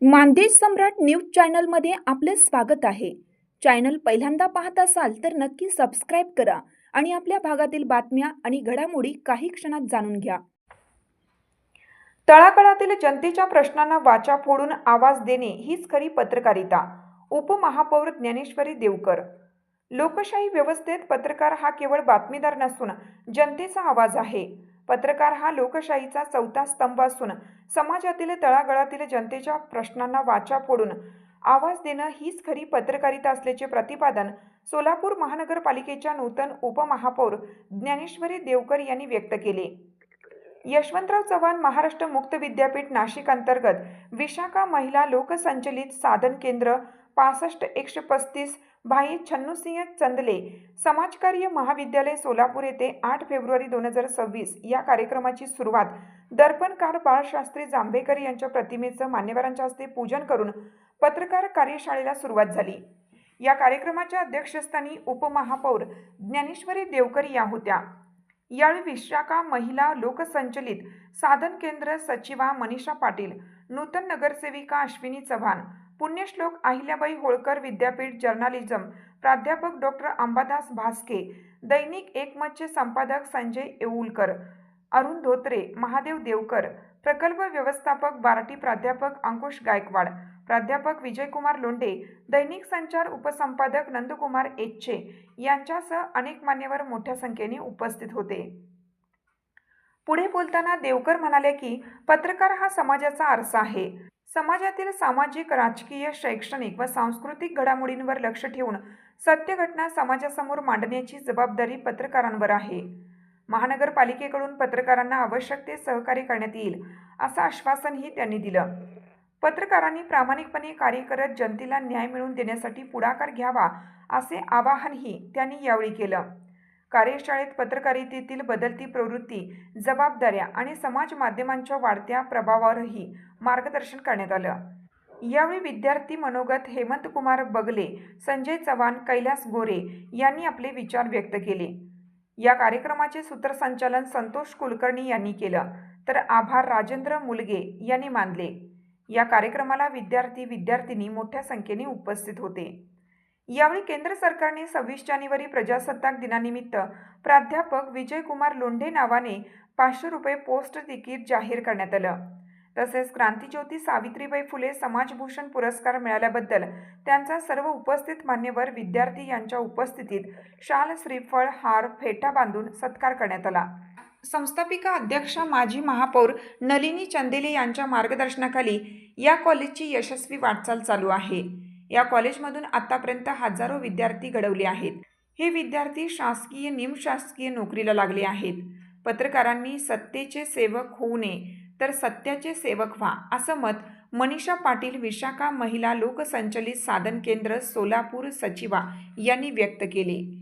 मानदेश सम्राट news चॅनलमध्ये आपले स्वागत आहे। चॅनल पहिल्यांदा पाहत असाल तर नक्की सबस्क्राइब करा आणि आपल्या भागातील बातम्या आणि घडामोडी काही क्षणात जाणून घ्या। तळागाळातील जनतेच्या प्रश्नांना वाचा फोडून आवाज देणे हीच खरी पत्रकारिता। उपमहापौर ज्ञानेश्वरी देवकर। लोकशाही व्यवस्थेत पत्रकार हा केवळ बातमीदार नसून जनतेचा आवाज आहे। पत्रकार हा लोकशाहीचा चौथा स्तंभ असून समाजातील तळागाळातील जनतेच्या प्रश्नांना वाचा फोडून आवाज देणं हीच खरी पत्रकारिता असल्याचे प्रतिपादन सोलापूर महानगरपालिकेच्या नूतन उपमहापौर ज्ञानेश्वरी देवकर यांनी व्यक्त केले। यशवंतराव चव्हाण महाराष्ट्र मुक्त विद्यापीठ नाशिक अंतर्गत विशाखा महिला लोकसंचलित साधन केंद्र 65-135 भाई छन्नूसिंह चंदले समाजकार्य महाविद्यालय सोलापूर येथे 8 फेब्रुवारी 2026 या कार्यक्रमाची सुरुवात दर्पणकार बाळशास्त्री जांभेकर यांच्या प्रतिमेचं मान्यवरांच्या हस्ते पूजन करून पत्रकार कार्यशाळेला सुरुवात झाली। या कार्यक्रमाच्या अध्यक्षस्थानी उपमहापौर ज्ञानेश्वरी देवकर या होत्या। यावेळी विशाखा महिला लोकसंचलित साधन केंद्र सचिवा मनीषा पाटील, नूतन नगरसेविका अश्विनी चव्हाण, पुण्यश्लोक अहिल्याबाई होळकर विद्यापीठ जर्नालिझम प्राध्यापक डॉक्टर अंबादास भास्के, दैनिक एकमतचे संपादक संजय येऊलकर, अरुण धोत्रे, महादेव देवकर, प्रकल्प व्यवस्थापक बार्टी प्राध्यापक अंकुश गायकवाड, प्राध्यापक विजयकुमार लोंढे, दैनिक संचार उपसंपादक नंदकुमार एच्चे यांच्यासह अनेक मान्यवर मोठ्या संख्येने उपस्थित होते। पुढे बोलताना देवकर म्हणाले की पत्रकार हा समाजाचा आरसा आहे। समाजातील सामाजिक, राजकीय, शैक्षणिक व सांस्कृतिक घडामोडींवर लक्ष ठेवून सत्य घटना समाजासमोर मांडण्याची जबाबदारी पत्रकारांवर आहे। महानगरपालिकेकडून पत्रकारांना आवश्यक ते सहकार्य करण्यात येईल असं आश्वासनही त्यांनी दिलं। पत्रकारांनी प्रामाणिकपणे कार्य करत जनतेला न्याय मिळवून देण्यासाठी पुढाकार घ्यावा असे आवाहनही त्यांनी यावेळी केलं। कार्यशाळेत पत्रकारितेतील बदलती प्रवृत्ती, जबाबदाऱ्या आणि समाज माध्यमांच्या वाढत्या प्रभावावरही मार्गदर्शन करण्यात आलं। यावेळी विद्यार्थी मनोगत हेमंत कुमार बगले, संजय चव्हाण, कैलास गोरे यांनी आपले विचार व्यक्त केले। या कार्यक्रमाचे सूत्रसंचालन संतोष कुलकर्णी यांनी केलं तर आभार राजेंद्र मुलगे यांनी मानले। या कार्यक्रमाला विद्यार्थी-विद्यार्थिनी मोठ्या संख्येने उपस्थित होते। यावेळी केंद्र सरकारने 26 जानेवारी प्रजासत्ताक दिनानिमित्त प्राध्यापक विजयकुमार लोंढे नावाने 500 रुपये पोस्ट तिकीट जाहीर करण्यात आलं। तसेच क्रांतिज्योती सावित्रीबाई फुले समाजभूषण पुरस्कार मिळाल्याबद्दल त्यांचा सर्व उपस्थित मान्यवर विद्यार्थी यांच्या उपस्थितीत शाल, श्रीफळ, हार, फेटा बांधून सत्कार करण्यात आला। संस्थापिका अध्यक्ष माजी महापौर नलिनी चंदेले यांच्या मार्गदर्शनाखाली या कॉलेजची यशस्वी वाटचाल चालू आहे। या कॉलेजमधून आतापर्यंत हजारो विद्यार्थी घडवले आहेत। हे विद्यार्थी शासकीय, निमशासकीय नोकरीला लागले आहेत। पत्रकारांनी सत्तेचे सेवक होऊ नये तर सत्याचे सेवक व्हा असं मत मनीषा पाटील, विशाखा महिला लोकसंचलित साधन केंद्र सोलापूर सचिवा यांनी व्यक्त केले।